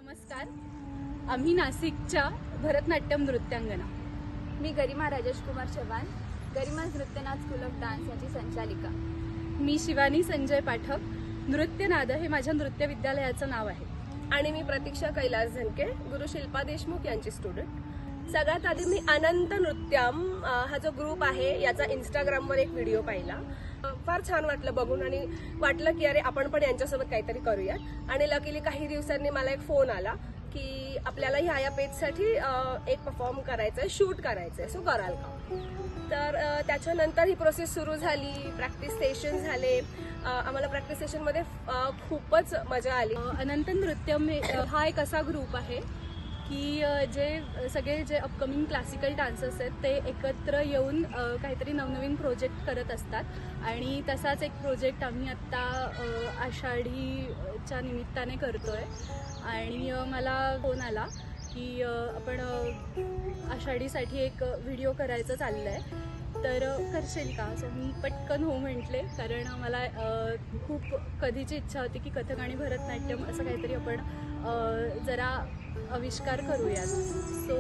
नमस्कार. आम्ही नाशिकच्या भरतनाट्यम नृत्यांगना. मी गरिमा राजेश कुमार चव्हाण, गरिमा नृत्यनाथ स्कूल ऑफ डान्स याची संचालिका. मी शिवानी संजय पाठक. नृत्यनाद हे माझ्या नृत्य विद्यालयाचं नाव आहे. आणि मी प्रतीक्षा कैलास झनके, गुरु शिल्पा देशमुख यांची स्टुडंट. सगळ्यात आधी मी अनंत नृत्यम हा जो ग्रुप आहे याचा इंस्टाग्रामवर एक व्हिडिओ पाहिला. फार छान वाटलं बघून आणि वाटलं की अरे आपण पण यांच्यासोबत काहीतरी करूया. आणि लकीली काही दिवसांनी मला एक फोन आला की आपल्याला ह्या पेजसाठी एक परफॉर्म करायचं आहे, शूट करायचं आहे, सो कराल का. तर त्याच्यानंतर ही प्रोसेस सुरू झाली. प्रॅक्टिस सेशन झाले. आम्हाला प्रॅक्टिस सेशनमध्ये खूपच मजा आली. अनंत नृत्यम हा एक असा ग्रुप आहे की जे सगळे जे अपकमिंग क्लासिकल डान्सर्स आहेत ते एकत्र येऊन काहीतरी नवनवीन प्रोजेक्ट करत असतात. आणि तसाच एक प्रोजेक्ट आम्ही आत्ता आषाढीच्या निमित्ताने करतोय. आणि मला फोन आला की आपण आषाढीसाठी एक व्हिडिओ करायचं चाललं आहे, तर करशील का. सो मी पटकन हो म्हटले, कारण मला खूप कधीची इच्छा होती की कथक आणि भरतनाट्यम असं काहीतरी आपण जरा आविष्कार करूयात. सो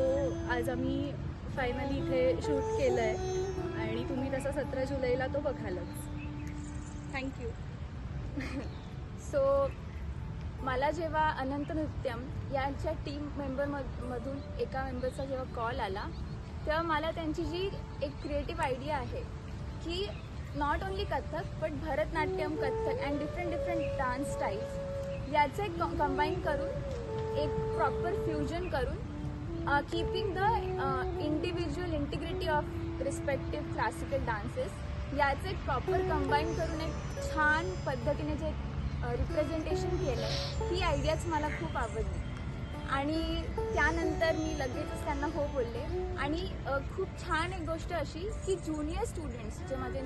आज आम्ही फायनली इथे शूट केलं आहे आणि तुम्ही तसा 17 जुलैला तो बघालच. थँक्यू. सो मला जेव्हा अनंत नृत्यम यांच्या टीम मधून एका मेंबरचा जेव्हा कॉल आला, तेव्हा मला त्यांची जी एक क्रिएटिव्ह आयडिया आहे की not only Kathak but Bharatanatyam, Kathak and different dance styles याचं एक कंबाईन करून एक प्रॉपर फ्युजन करून keeping the individual integrity of respective classical dances याचं एक प्रॉपर कंबाईन करून एक छान पद्धतीने जे रिप्रेझेंटेशन केलं, ही आयडियाच मला खूप आवडली. आणि त्यानंतर मी लगेचच त्यांना हो बोलले. आणि खूप छान एक गोष्ट अशी की ज्युनियर स्टुडंट्स जे माझे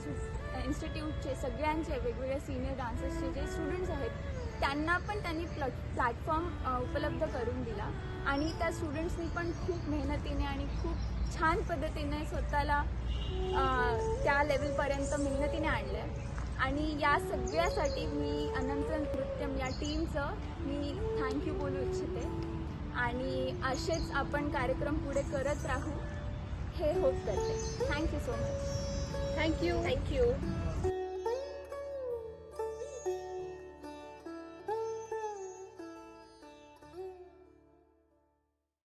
इन्स्टिट्यूटचे सगळ्यांचे वेगवेगळ्या सिनियर डान्सर्सचे जे स्टुडंट्स आहेत त्यांना पण त्यांनी प्लॅटफॉर्म उपलब्ध करून दिला. आणि त्या स्टुडंट्सनी पण खूप मेहनतीने आणि खूप छान पद्धतीने स्वतःला त्या लेवलपर्यंत मेहनतीने आणलं आहे. आणि या सगळ्यासाठी मी अनंत नृत्यम या टीमचं मी थँक्यू बोलू इच्छिते. आणि असेच आपण कार्यक्रम पुढे करत राहू हे होप करते. Thank you so much. थँक्यू.